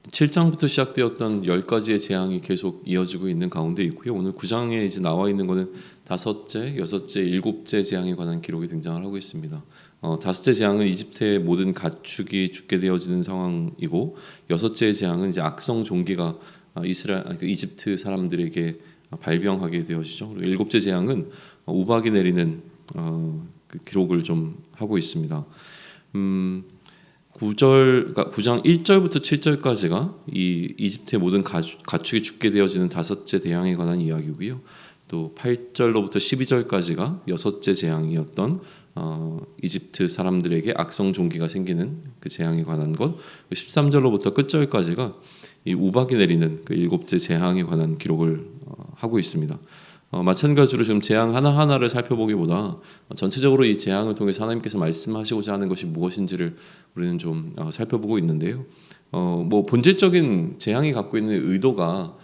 7장부터 시작되었던 10가지의 재앙이 계속 이어지고 있는 가운데 있고요. 오늘 9장에 이제 나와 있는 것은 다섯째, 여섯째, 일곱째 재앙에 관한 기록이 등장을 하고 있습니다. 다섯째 재앙은 이집트의 모든 가축이 죽게 되어지는 상황이고, 여섯째 재앙은 이제 악성 종기가 이집트 사람들에게 발병하게 되어지죠. 그리고 일곱째 재앙은 우박이 내리는 그 기록을 좀 하고 있습니다. 9장 1절부터 7절까지가 이 이집트의 모든 가축이 죽게 되어지는 다섯째 재앙에 관한 이야기고요. 또 8절로부터 12절까지가 여섯째 재앙이었던 이집트 사람들에게 악성 종기가 생기는 그 재앙에 관한 것, 13절로부터 끝절까지가 이 우박이 내리는 그 일곱째 재앙에 관한 기록을 하고 있습니다. 마찬가지로 지금 재앙 하나하나를 살펴보기보다 전체적으로 이 재앙을 통해서 하나님께서 말씀하시고자 하는 것이 무엇인지를 우리는 좀 살펴보고 있는데요. 본질적인 재앙이 갖고 있는 의도가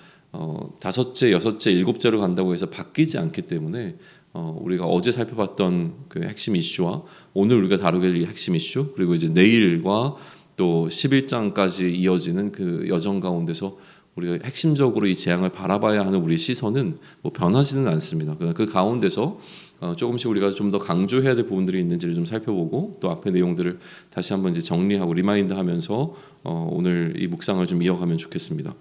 다섯째, 여섯째, 일곱째로 간다고 해서 바뀌지 않기 때문에 우리가 어제 살펴봤던 그 핵심 이슈와 오늘 우리가 다루게 될 핵심 이슈, 그리고 이제 내일과 또 11장까지 이어지는 그 여정 가운데서 우리가 핵심적으로 이 재앙을 바라봐야 하는 우리의 시선은 변하지는 않습니다. 그러나 그 가운데서 조금씩 우리가 좀 더 강조해야 될 부분들이 있는지를 좀 살펴보고, 또 앞의 내용들을 다시 한번 이제 정리하고 리마인드하면서 오늘 이 묵상을 좀 이어가면 좋겠습니다.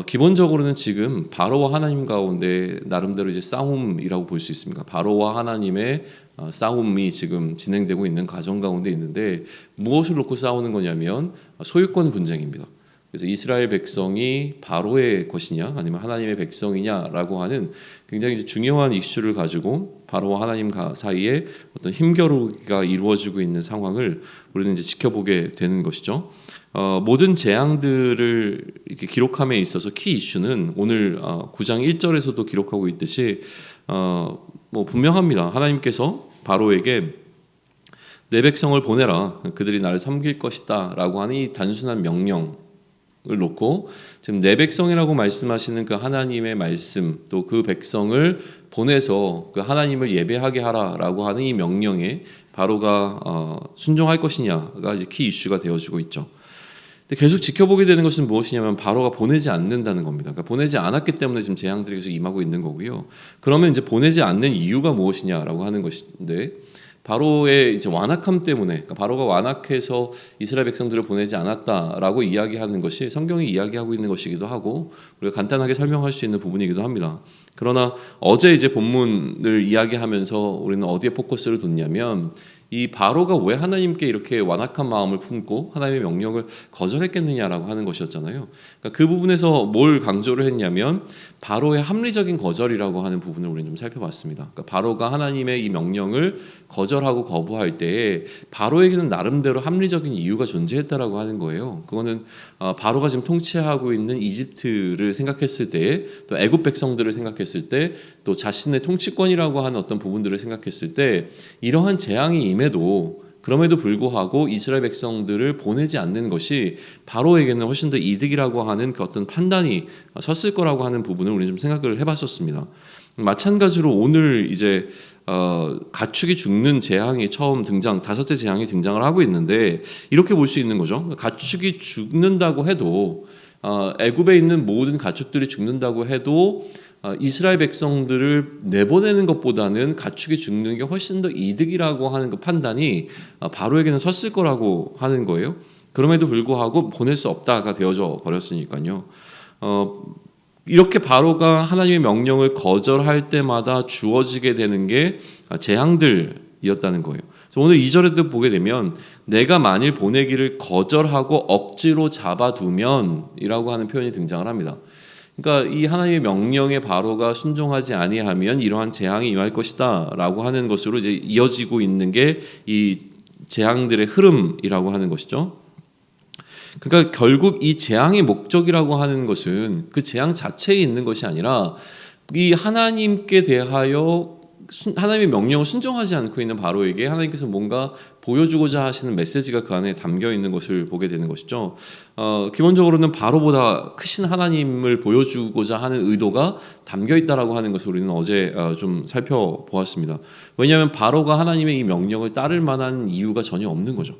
기본적으로는 지금 바로와 하나님 가운데 나름대로 이제 싸움이라고 볼 수 있습니다. 바로와 하나님의 싸움이 지금 진행되고 있는 과정 가운데 있는데, 무엇을 놓고 싸우는 거냐면 소유권 분쟁입니다. 그래서 이스라엘 백성이 바로의 것이냐 아니면 하나님의 백성이냐라고 하는 굉장히 중요한 이슈를 가지고 바로와 하나님 사이에 어떤 힘겨루기가 이루어지고 있는 상황을 우리는 이제 지켜보게 되는 것이죠. 모든 재앙들을 이렇게 기록함에 있어서 키 이슈는 오늘 9장 1절에서도 기록하고 있듯이 분명합니다. 하나님께서 바로에게 내 백성을 보내라, 그들이 나를 섬길 것이다 라고 하는 이 단순한 명령을 놓고 지금 내 백성이라고 말씀하시는 그 하나님의 말씀, 또 그 백성을 보내서 그 하나님을 예배하게 하라라고 하는 이 명령에 바로가 순종할 것이냐가 이제 키 이슈가 되어지고 있죠. 근데 계속 지켜보게 되는 것은 무엇이냐면 바로가 보내지 않는다는 겁니다. 그러니까 보내지 않았기 때문에 지금 재앙들이 계속 임하고 있는 거고요. 그러면 이제 보내지 않는 이유가 무엇이냐라고 하는 것인데, 바로의 이제 완악함 때문에, 그러니까 바로가 완악해서 이스라엘 백성들을 보내지 않았다라고 이야기하는 것이 성경이 이야기하고 있는 것이기도 하고, 우리가 간단하게 설명할 수 있는 부분이기도 합니다. 그러나 어제 이제 본문을 이야기하면서 우리는 어디에 포커스를 뒀냐면, 이 바로가 왜 하나님께 이렇게 완악한 마음을 품고 하나님의 명령을 거절했겠느냐라고 하는 것이었잖아요. 그러니까 그 부분에서 뭘 강조를 했냐면 바로의 합리적인 거절이라고 하는 부분을 우리는 좀 살펴봤습니다. 그러니까 바로가 하나님의 이 명령을 거절하고 거부할 때에 바로에게는 나름대로 합리적인 이유가 존재했다라고 하는 거예요. 그거는 바로가 지금 통치하고 있는 이집트를 생각했을 때, 또 애굽 백성들을 생각했을 때, 또 자신의 통치권이라고 하는 어떤 부분들을 생각했을 때, 이러한 재앙이 임해도 그럼에도 불구하고 이스라엘 백성들을 보내지 않는 것이 바로에게는 훨씬 더 이득이라고 하는 그 어떤 판단이 섰을 거라고 하는 부분을 우리는 좀 생각을 해봤었습니다. 마찬가지로 오늘 이제 가축이 죽는 재앙이 처음 다섯째 재앙이 등장을 하고 있는데, 이렇게 볼 수 있는 거죠. 가축이 죽는다고 해도 애굽에 있는 모든 가축들이 죽는다고 해도 이스라엘 백성들을 내보내는 것보다는 가축이 죽는 게 훨씬 더 이득이라고 하는 그 판단이 바로에게는 섰을 거라고 하는 거예요. 그럼에도 불구하고 보낼 수 없다가 되어져 버렸으니까요. 이렇게 바로가 하나님의 명령을 거절할 때마다 주어지게 되는 게 재앙들이었다는 거예요. 그래서 오늘 2절에도 보게 되면 내가 만일 보내기를 거절하고 억지로 잡아두면 이라고 하는 표현이 등장을 합니다. 그러니까 이 하나님의 명령에 바로가 순종하지 아니하면 이러한 재앙이 임할 것이다 라고 하는 것으로 이제 이어지고 있는 게 이 재앙들의 흐름이라고 하는 것이죠. 그러니까 결국 이 재앙의 목적이라고 하는 것은 그 재앙 자체에 있는 것이 아니라 이 하나님께 대하여 하나님의 명령을 순종하지 않고 있는 바로에게 하나님께서 뭔가 보여주고자 하시는 메시지가 그 안에 담겨 있는 것을 보게 되는 것이죠. 기본적으로는 바로보다 크신 하나님을 보여주고자 하는 의도가 담겨 있다라고 하는 것을 우리는 어제 좀 살펴보았습니다. 왜냐하면 바로가 하나님의 이 명령을 따를 만한 이유가 전혀 없는 거죠.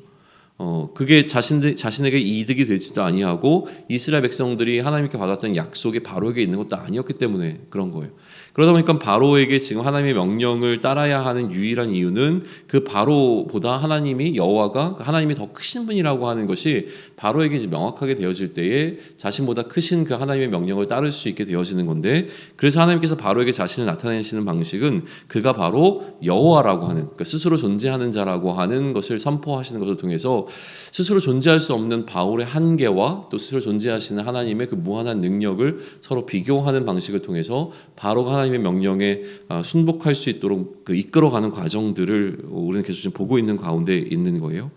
그게 자신에게 이득이 되지도 아니하고 이스라엘 백성들이 하나님께 받았던 약속이 바로에게 있는 것도 아니었기 때문에 그런 거예요. 그러다 보니까 바로에게 지금 하나님의 명령을 따라야 하는 유일한 이유는 그 바로보다 하나님이 여호와가 하나님이 더 크신 분이라고 하는 것이 바로에게 이제 명확하게 되어질 때에 자신보다 크신 그 하나님의 명령을 따를 수 있게 되어지는 건데, 그래서 하나님께서 바로에게 자신을 나타내시는 방식은 그가 바로 여호와라고 하는, 그러니까 스스로 존재하는 자라고 하는 것을 선포하시는 것을 통해서 스스로 존재할 수 없는 바울의 한계와 또 스스로 존재하시는 하나님의 그 무한한 능력을 서로 비교하는 방식을 통해서 바로가 하나님의 명령에 순복할 수 있도록 그 이끌어가는 과정들을 우리는 계속 좀 보고 있는 가운데 있는 거예요.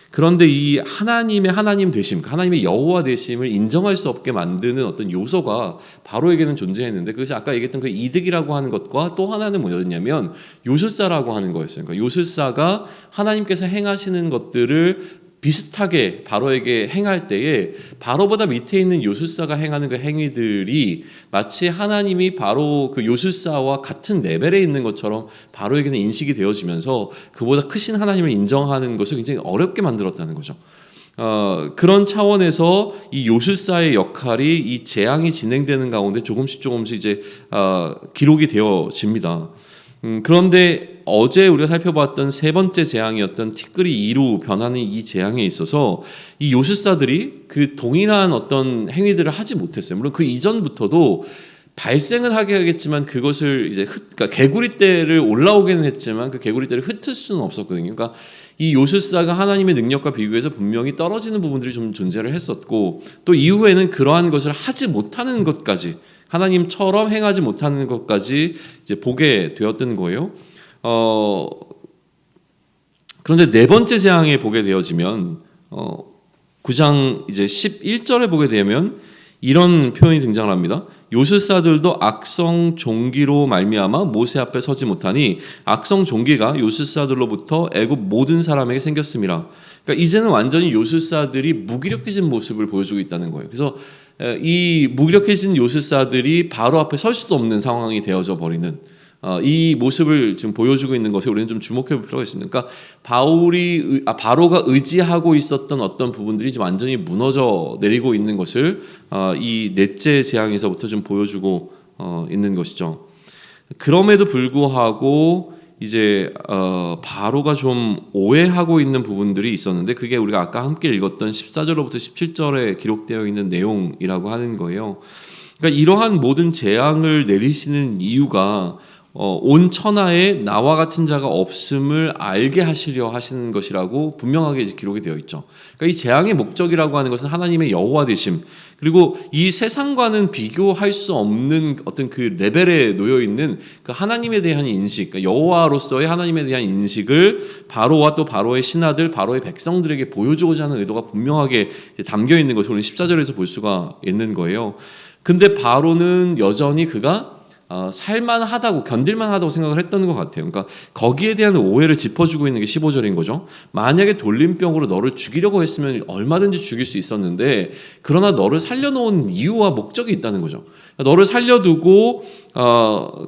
그런데 이 하나님의 하나님 되심, 하나님의 여호와 되심을 인정할 수 없게 만드는 어떤 요소가 바로에게는 존재했는데, 그것이 아까 얘기했던 그 이득이라고 하는 것과 또 하나는 뭐였냐면 요술사라고 하는 거였어요. 그러니까 요술사가 하나님께서 행하시는 것들을 비슷하게 바로에게 행할 때에 바로보다 밑에 있는 요술사가 행하는 그 행위들이 마치 하나님이 바로 그 요술사와 같은 레벨에 있는 것처럼 바로에게는 인식이 되어지면서 그보다 크신 하나님을 인정하는 것을 굉장히 어렵게 만들었다는 거죠. 그런 차원에서 이 요술사의 역할이 이 재앙이 진행되는 가운데 조금씩 이제 기록이 되어집니다. 그런데 어제 우리가 살펴봤던 세 번째 재앙이었던 티끌이 2로 변하는 이 재앙에 있어서 이 요술사들이 그 동일한 어떤 행위들을 하지 못했어요. 물론 그 이전부터도 발생은 하게 하겠지만 그것을 이제 그러니까 개구리떼를 올라오기는 했지만 그 개구리떼를 흩을 수는 없었거든요. 그러니까 이 요술사가 하나님의 능력과 비교해서 분명히 떨어지는 부분들이 좀 존재를 했었고, 또 이후에는 그러한 것을 하지 못하는 것까지, 하나님처럼 행하지 못하는 것까지 이제 보게 되었던 거예요. 그런데 네 번째 재앙에 보게 되어지면 9장 이제 11절에 보게 되면 이런 표현이 등장을 합니다. 요술사들도 악성 종기로 말미암아 모세 앞에 서지 못하니 악성 종기가 요술사들로부터 애굽 모든 사람에게 생겼음이라. 그러니까 이제는 완전히 요술사들이 무기력해진 모습을 보여주고 있다는 거예요. 그래서 이 무기력해진 요술사들이 바로 앞에 설 수도 없는 상황이 되어져 버리는 이 모습을 지금 보여주고 있는 것에 우리는 좀 주목해 볼 필요가 있습니다. 그러니까 바로가 의지하고 있었던 어떤 부분들이 좀 완전히 무너져 내리고 있는 것을 이 넷째 재앙에서부터 좀 보여주고 있는 것이죠. 그럼에도 불구하고 이제 바로가 좀 오해하고 있는 부분들이 있었는데, 그게 우리가 아까 함께 읽었던 14절로부터 17절에 기록되어 있는 내용이라고 하는 거예요. 그러니까 이러한 모든 재앙을 내리시는 이유가 온 천하에 나와 같은 자가 없음을 알게 하시려 하시는 것이라고 분명하게 기록이 되어 있죠. 그러니까 이 재앙의 목적이라고 하는 것은 하나님의 여호와 되심, 그리고 이 세상과는 비교할 수 없는 어떤 그 레벨에 놓여 있는 그 하나님에 대한 인식, 그러니까 여호와로서의 하나님에 대한 인식을 바로와 또 바로의 신하들, 바로의 백성들에게 보여주고자 하는 의도가 분명하게 담겨 있는 것을 우리는 14절에서 볼 수가 있는 거예요. 근데 바로는 여전히 그가 살만하다고, 견딜만하다고 생각을 했던 것 같아요. 그러니까 거기에 대한 오해를 짚어주고 있는 게 15절인 거죠. 만약에 돌림병으로 너를 죽이려고 했으면 얼마든지 죽일 수 있었는데, 그러나 너를 살려놓은 이유와 목적이 있다는 거죠. 너를 살려두고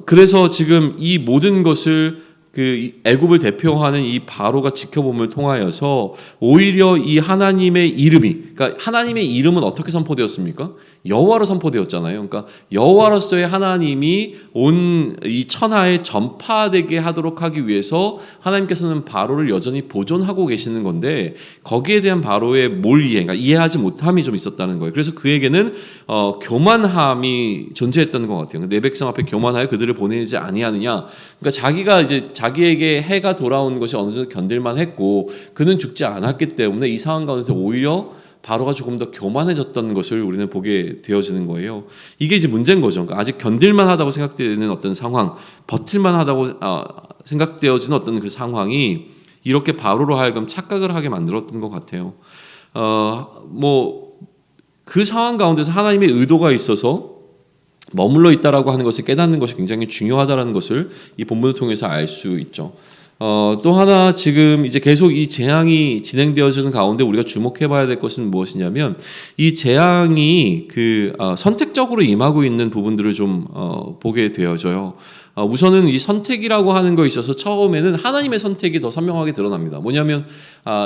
그래서 지금 이 모든 것을 그 애굽을 대표하는 이 바로가 지켜봄을 통하여서 오히려 이 하나님의 이름이, 그러니까 하나님의 이름은 어떻게 선포되었습니까? 여호와로 선포되었잖아요. 그러니까 여호와로서의 하나님이 온 이 천하에 전파되게 하도록 하기 위해서 하나님께서는 바로를 여전히 보존하고 계시는 건데, 거기에 대한 바로의 몰이해, 그러니까 이해하지 못함이 좀 있었다는 거예요. 그래서 그에게는 교만함이 존재했다는 것 같아요. 내 백성 앞에 교만하여 그들을 보내지 아니하느냐. 그러니까 자기가 이제 자기에게 해가 돌아온 것이 어느 정도 견딜만 했고 그는 죽지 않았기 때문에 이 상황 가운데서 오히려 바로가 조금 더 교만해졌던 것을 우리는 보게 되어지는 거예요. 이게 이제 문제인 거죠. 그러니까 아직 견딜만 하다고 생각되는 어떤 상황, 버틸만 하다고 생각되어지는 어떤 그 상황이 이렇게 바로로 하여금 착각을 하게 만들었던 것 같아요. 그 상황 가운데서 하나님의 의도가 있어서 머물러 있다라고 하는 것을 깨닫는 것이 굉장히 중요하다라는 것을 이 본문을 통해서 알 수 있죠. 또 하나 지금 이제 계속 이 재앙이 진행되어지는 가운데 우리가 주목해봐야 될 것은 무엇이냐면, 이 재앙이 선택적으로 임하고 있는 부분들을 좀 보게 되어져요. 우선은 이 선택이라고 하는 거에 있어서 처음에는 하나님의 선택이 더 선명하게 드러납니다. 뭐냐면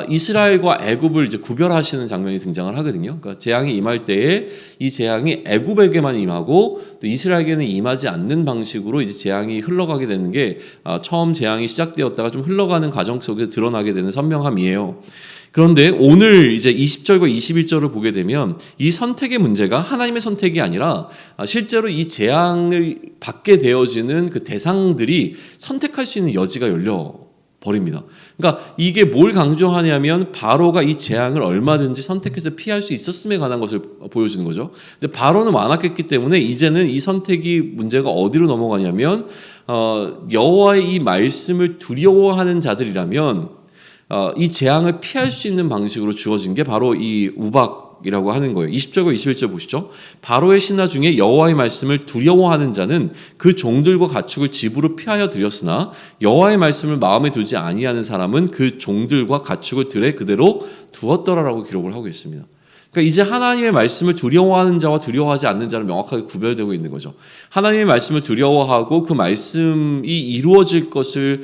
이스라엘과 애굽을 이제 구별하시는 장면이 등장을 하거든요. 그러니까 재앙이 임할 때에 이 재앙이 애굽에게만 임하고 또 이스라엘에게는 임하지 않는 방식으로 이제 재앙이 흘러가게 되는 게 처음 재앙이 시작되었다가 좀 흘러가는 과정 속에 드러나게 되는 선명함이에요. 그런데 오늘 이제 20절과 21절을 보게 되면 이 선택의 문제가 하나님의 선택이 아니라 실제로 이 재앙을 받게 되어지는 그 대상들이 선택할 수 있는 여지가 열려 버립니다. 그러니까 이게 뭘 강조하냐면 바로가 이 재앙을 얼마든지 선택해서 피할 수 있었음에 관한 것을 보여주는 거죠. 근데 바로는 완악했기 때문에 이제는 이 선택이 문제가 어디로 넘어가냐면 여호와의 이 말씀을 두려워하는 자들이라면 이 재앙을 피할 수 있는 방식으로 주어진 게 바로 이 우박이라고 하는 거예요. 20절과 21절 보시죠. 바로의 신하 중에 여호와의 말씀을 두려워하는 자는 그 종들과 가축을 집으로 피하여 들였으나 여호와의 말씀을 마음에 두지 아니하는 사람은 그 종들과 가축을 들에 그대로 두었더라라고 기록을 하고 있습니다. 그러니까 이제 하나님의 말씀을 두려워하는 자와 두려워하지 않는 자는 명확하게 구별되고 있는 거죠. 하나님의 말씀을 두려워하고 그 말씀이 이루어질 것을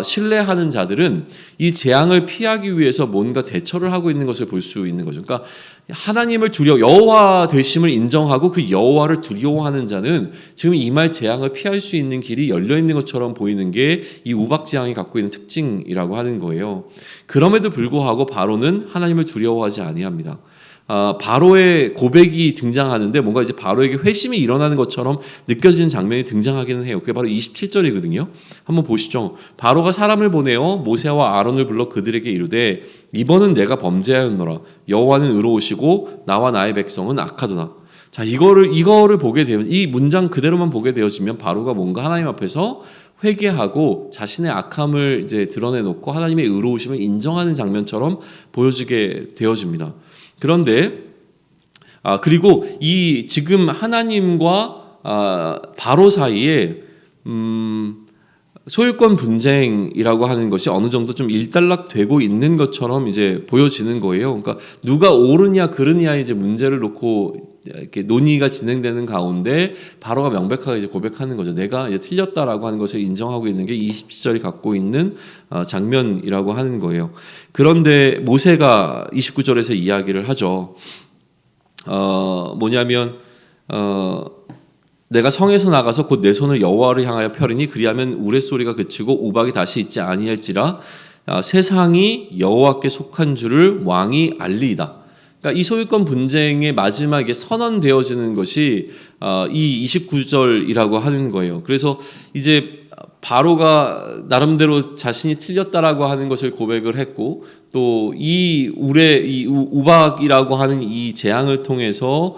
신뢰하는 자들은 이 재앙을 피하기 위해서 뭔가 대처를 하고 있는 것을 볼 수 있는 거죠. 그러니까 하나님을 여호와 되심을 인정하고 그 여호와를 두려워하는 자는 지금 임할 재앙을 피할 수 있는 길이 열려 있는 것처럼 보이는 게 이 우박 재앙이 갖고 있는 특징이라고 하는 거예요. 그럼에도 불구하고 바로는 하나님을 두려워하지 아니합니다. 바로의 고백이 등장하는데 뭔가 이제 바로에게 회심이 일어나는 것처럼 느껴지는 장면이 등장하기는 해요. 그게 바로 27절이거든요. 한번 보시죠. 바로가 사람을 보내어 모세와 아론을 불러 그들에게 이르되 이번은 내가 범죄하였노라. 여호와는 의로우시고 나와 나의 백성은 악하도다. 자, 이거를 보게 되면 이 문장 그대로만 보게 되어지면 바로가 뭔가 하나님 앞에서 회개하고 자신의 악함을 이제 드러내놓고 하나님의 의로우심을 인정하는 장면처럼 보여지게 되어집니다. 그런데 그리고 이 지금 하나님과 바로 사이에 소유권 분쟁이라고 하는 것이 어느 정도 좀 일단락되고 있는 것처럼 이제 보여지는 거예요. 그러니까 누가 옳으냐 그르냐의 이제 문제를 놓고 이렇게 논의가 진행되는 가운데 바로가 명백하게 이제 고백하는 거죠. 내가 이제 틀렸다라고 하는 것을 인정하고 있는 게 27절이 갖고 있는 장면이라고 하는 거예요. 그런데 모세가 29절에서 이야기를 하죠. 뭐냐면 내가 성에서 나가서 곧 내 손을 여호와를 향하여 펴리니 그리하면 우레소리가 그치고 우박이 다시 있지 아니할지라 세상이 여호와께 속한 줄을 왕이 알리이다. 그러니까 이 소유권 분쟁의 마지막에 선언되어지는 것이 이 29절이라고 하는 거예요. 그래서 이제 바로가 나름대로 자신이 틀렸다라고 하는 것을 고백을 했고 또 이 우박이라고 하는 이 재앙을 통해서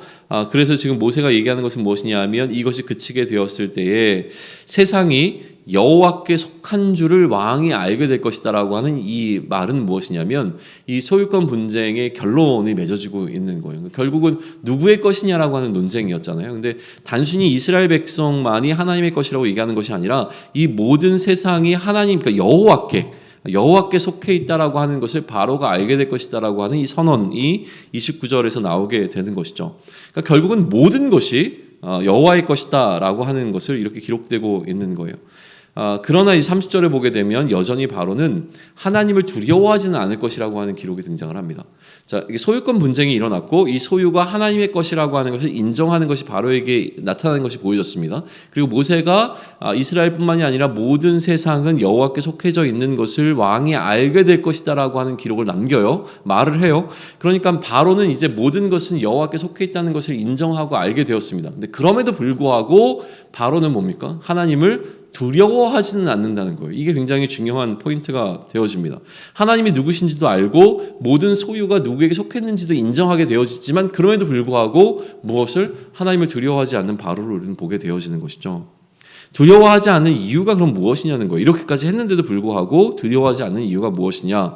그래서 지금 모세가 얘기하는 것은 무엇이냐면 이것이 그치게 되었을 때에 세상이 여호와께 속한 줄을 왕이 알게 될 것이다라고 하는 이 말은 무엇이냐면 이 소유권 분쟁의 결론이 맺어지고 있는 거예요. 결국은 누구의 것이냐라고 하는 논쟁이었잖아요. 근데 단순히 이스라엘 백성만이 하나님의 것이라고 얘기하는 것이 아니라 이 모든 세상이 하나님, 그러니까 여호와께 속해 있다라고 하는 것을 바로가 알게 될 것이다라고 하는 이 선언이 29절에서 나오게 되는 것이죠. 그러니까 결국은 모든 것이 여호와의 것이다라고 하는 것을 이렇게 기록되고 있는 거예요. 그러나 이 30절에 보게 되면 여전히 바로는 하나님을 두려워하지는 않을 것이라고 하는 기록이 등장을 합니다. 자, 이게 소유권 분쟁이 일어났고 이 소유가 하나님의 것이라고 하는 것을 인정하는 것이 바로에게 나타나는 것이 보여졌습니다. 그리고 모세가 이스라엘뿐만이 아니라 모든 세상은 여호와께 속해져 있는 것을 왕이 알게 될 것이다라고 하는 기록을 남겨요. 말을 해요. 그러니까 바로는 이제 모든 것은 여호와께 속해 있다는 것을 인정하고 알게 되었습니다. 근데 그럼에도 불구하고 바로는 뭡니까? 하나님을 두려워하지는 않는다는 거예요. 이게 굉장히 중요한 포인트가 되어집니다. 하나님이 누구신지도 알고 모든 소유가 누구에게 속했는지도 인정하게 되어지지만 그럼에도 불구하고 무엇을 하나님을 두려워하지 않는 바로를 우리는 보게 되어지는 것이죠. 두려워하지 않는 이유가 그럼 무엇이냐는 거예요. 이렇게까지 했는데도 불구하고 두려워하지 않는 이유가 무엇이냐.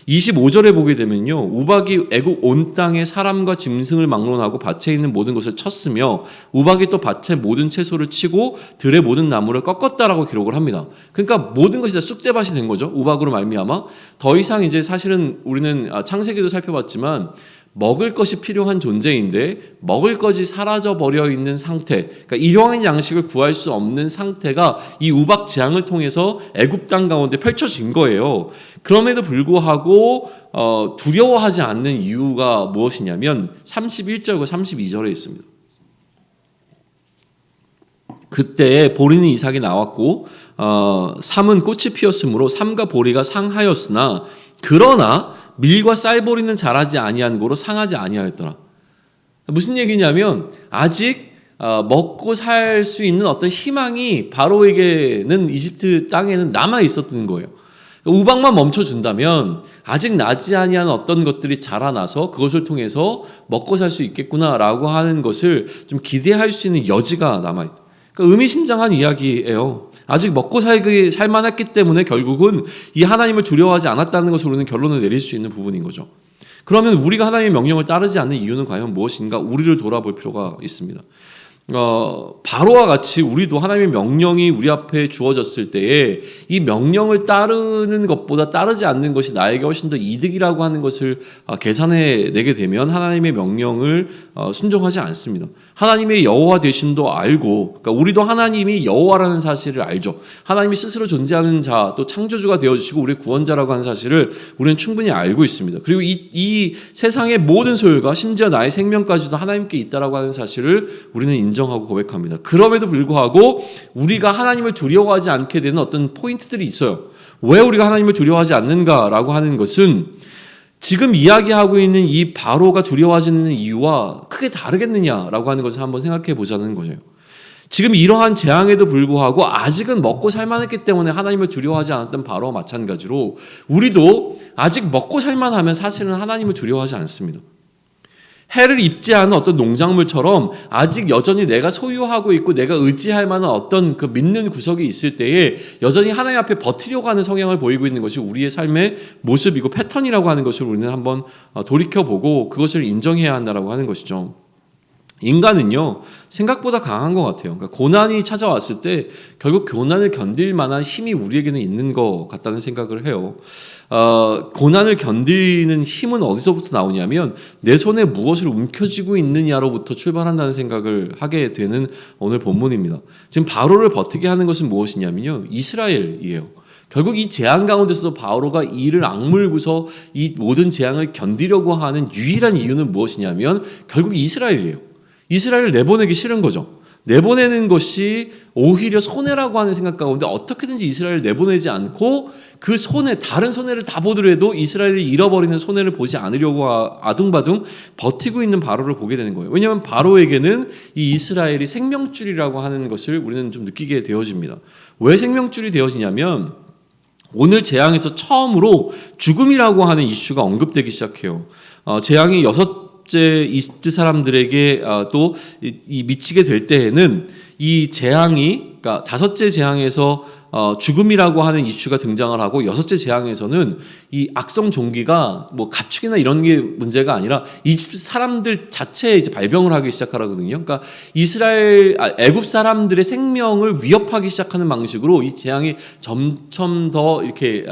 25절에 보게 되면요, 우박이 애굽 온 땅에 사람과 짐승을 막론하고 밭에 있는 모든 것을 쳤으며 우박이 또 밭의 모든 채소를 치고 들의 모든 나무를 꺾었다라고 기록을 합니다. 그러니까 모든 것이 다 쑥대밭이 된 거죠. 우박으로 말미암아 더 이상 이제 사실은 우리는 창세기도 살펴봤지만 먹을 것이 필요한 존재인데 먹을 것이 사라져 버려 있는 상태, 그러니까 일용할 양식을 구할 수 없는 상태가 이 우박 재앙을 통해서 애굽 땅 가운데 펼쳐진 거예요. 그럼에도 불구하고 두려워하지 않는 이유가 무엇이냐면 31절과 32절에 있습니다. 그때 보리는 이삭이 나왔고 삼은 꽃이 피었으므로 삼과 보리가 상하였으나 그러나 밀과 쌀보리는 자라지 아니한 고로 상하지 아니하였더라. 무슨 얘기냐면 아직 먹고 살 수 있는 어떤 희망이 바로에게는 이집트 땅에는 남아 있었던 거예요. 우박만 멈춰준다면 아직 나지 아니한 어떤 것들이 자라나서 그것을 통해서 먹고 살 수 있겠구나라고 하는 것을 좀 기대할 수 있는 여지가 남아있다. 그러니까 의미심장한 이야기예요. 아직 먹고 살만했기 때문에 결국은 이 하나님을 두려워하지 않았다는 것으로 우리는 결론을 내릴 수 있는 부분인 거죠. 그러면 우리가 하나님의 명령을 따르지 않는 이유는 과연 무엇인가? 우리를 돌아볼 필요가 있습니다. 바로와 같이 우리도 하나님의 명령이 우리 앞에 주어졌을 때에 이 명령을 따르는 것보다 따르지 않는 것이 나에게 훨씬 더 이득이라고 하는 것을 계산해 내게 되면 하나님의 명령을 순종하지 않습니다. 하나님의 여호와 되심도 알고, 그러니까 우리도 하나님이 여호와라는 사실을 알죠. 하나님이 스스로 존재하는 자, 또 창조주가 되어주시고 우리의 구원자라고 하는 사실을 우리는 충분히 알고 있습니다. 그리고 이 세상의 모든 소유가 심지어 나의 생명까지도 하나님께 있다라고 하는 사실을 우리는 인정하고 고백합니다. 그럼에도 불구하고 우리가 하나님을 두려워하지 않게 되는 어떤 포인트들이 있어요. 왜 우리가 하나님을 두려워하지 않는가라고 하는 것은 지금 이야기하고 있는 이 바로가 두려워하지 않는 이유와 크게 다르겠느냐라고 하는 것을 한번 생각해 보자는 거죠. 지금 이러한 재앙에도 불구하고 아직은 먹고 살만했기 때문에 하나님을 두려워하지 않았던 바로와 마찬가지로 우리도 아직 먹고 살만하면 사실은 하나님을 두려워하지 않습니다. 해를 입지 않은 어떤 농작물처럼 아직 여전히 내가 소유하고 있고 내가 의지할 만한 어떤 그 믿는 구석이 있을 때에 여전히 하나님 앞에 버티려고 하는 성향을 보이고 있는 것이 우리의 삶의 모습이고 패턴이라고 하는 것을 우리는 한번 돌이켜보고 그것을 인정해야 한다라고 하는 것이죠. 인간은요 생각보다 강한 것 같아요. 그러니까 고난이 찾아왔을 때 결국 고난을 견딜 만한 힘이 우리에게는 있는 것 같다는 생각을 해요. 고난을 견디는 힘은 어디서부터 나오냐면 내 손에 무엇을 움켜쥐고 있느냐로부터 출발한다는 생각을 하게 되는 오늘 본문입니다. 지금 바로를 버티게 하는 것은 무엇이냐면요 이스라엘이에요. 결국 이 재앙 가운데서도 바로가 이를 악물고서 이 모든 재앙을 견디려고 하는 유일한 이유는 무엇이냐면 결국 이스라엘이에요. 이스라엘을 내보내기 싫은 거죠. 내보내는 것이 오히려 손해라고 하는 생각 가운데 어떻게든지 이스라엘을 내보내지 않고 그 손해, 다른 손해를 다 보더라도 이스라엘이 잃어버리는 손해를 보지 않으려고 아둥바둥 버티고 있는 바로를 보게 되는 거예요. 왜냐하면 바로에게는 이 이스라엘이 생명줄이라고 하는 것을 우리는 좀 느끼게 되어집니다. 왜 생명줄이 되어지냐면 오늘 재앙에서 처음으로 죽음이라고 하는 이슈가 언급되기 시작해요. 재앙이 여섯째 이집트 사람들에게 또 미치게 될 때에는 이 재앙이, 그러니까 다섯째 재앙에서 죽음이라고 하는 이슈가 등장을 하고 여섯째 재앙에서는 이 악성 종기가 뭐 가축이나 이런 게 문제가 아니라 이집트 사람들 자체에 이제 발병을 하기 시작하거든요. 그러니까 애굽 사람들의 생명을 위협하기 시작하는 방식으로 이 재앙이 점점 더 이렇게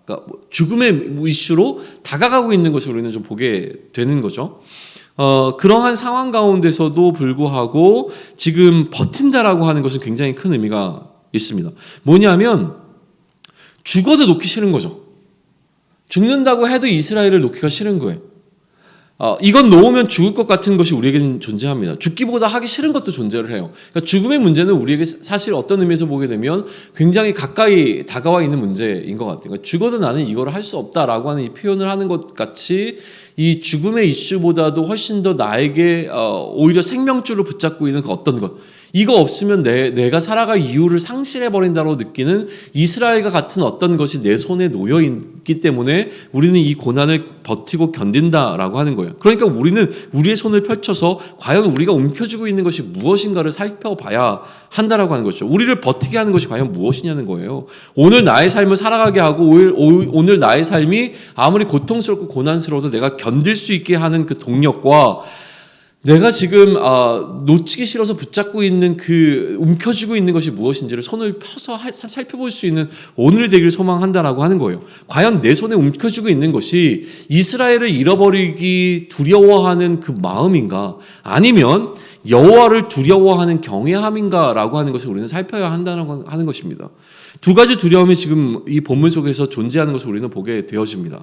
그러니까 죽음의 이슈로 다가가고 있는 것을 우리는 좀 보게 되는 거죠. 그러한 상황 가운데서도 불구하고 지금 버틴다라고 하는 것은 굉장히 큰 의미가 있습니다. 뭐냐면 죽어도 놓기 싫은 거죠. 죽는다고 해도 이스라엘을 놓기가 싫은 거예요. 이건 놓으면 죽을 것 같은 것이 우리에게는 존재합니다. 죽기보다 하기 싫은 것도 존재를 해요. 그러니까 죽음의 문제는 우리에게 사실 어떤 의미에서 보게 되면 굉장히 가까이 다가와 있는 문제인 것 같아요. 그러니까 죽어도 나는 이걸 할 수 없다라고 하는 이 표현을 하는 것 같이 이 죽음의 이슈보다도 훨씬 더 나에게 오히려 생명줄을 붙잡고 있는 그 어떤 것, 이거 없으면 내가 살아갈 이유를 상실해버린다고 느끼는 이스라엘과 같은 어떤 것이 내 손에 놓여 있기 때문에 우리는 이 고난을 버티고 견딘다라고 하는 거예요. 그러니까 우리는 우리의 손을 펼쳐서 과연 우리가 움켜쥐고 있는 것이 무엇인가를 살펴봐야 한다라고 하는 거죠. 우리를 버티게 하는 것이 과연 무엇이냐는 거예요. 오늘 나의 삶을 살아가게 하고 오늘 나의 삶이 아무리 고통스럽고 고난스러워도 내가 견딜 수 있게 하는 그 동력과 내가 지금 놓치기 싫어서 붙잡고 있는 그 움켜쥐고 있는 것이 무엇인지를 손을 펴서 살펴볼 수 있는 오늘이 되기를 소망한다라고 하는 거예요. 과연 내 손에 움켜쥐고 있는 것이 이스라엘을 잃어버리기 두려워하는 그 마음인가, 아니면 여호와를 두려워하는 경외함인가라고 하는 것을 우리는 살펴야 한다는 하는 것입니다. 두 가지 두려움이 지금 이 본문 속에서 존재하는 것을 우리는 보게 되어집니다.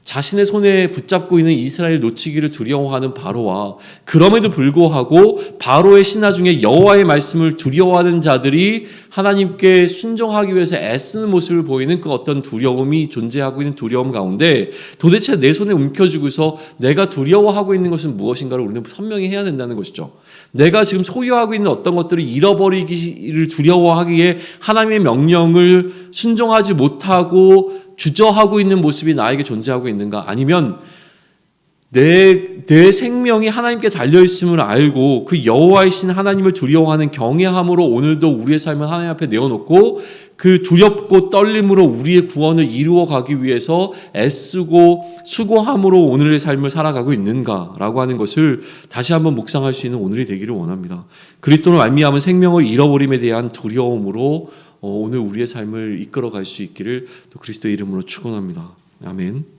자신의 손에 붙잡고 있는 이스라엘 놓치기를 두려워하는 바로와, 그럼에도 불구하고 바로의 신하 중에 여호와의 말씀을 두려워하는 자들이 하나님께 순종하기 위해서 애쓰는 모습을 보이는 그 어떤 두려움이 존재하고 있는 두려움 가운데, 도대체 내 손에 움켜쥐고서 내가 두려워하고 있는 것은 무엇인가를 우리는 선명히 해야 된다는 것이죠. 내가 지금 소유하고 있는 어떤 것들을 잃어버리기를 두려워하기에 하나님의 명령을 순종하지 못하고 주저하고 있는 모습이 나에게 존재하고 있는가, 아니면 내 생명이 하나님께 달려있음을 알고 그 여호와이신 하나님을 두려워하는 경외함으로 오늘도 우리의 삶을 하나님 앞에 내어놓고 그 두렵고 떨림으로 우리의 구원을 이루어가기 위해서 애쓰고 수고함으로 오늘의 삶을 살아가고 있는가라고 하는 것을 다시 한번 묵상할 수 있는 오늘이 되기를 원합니다. 그리스도로 말미암은 생명을 잃어버림에 대한 두려움으로 오늘 우리의 삶을 이끌어갈 수 있기를 또 그리스도의 이름으로 축원합니다. 아멘.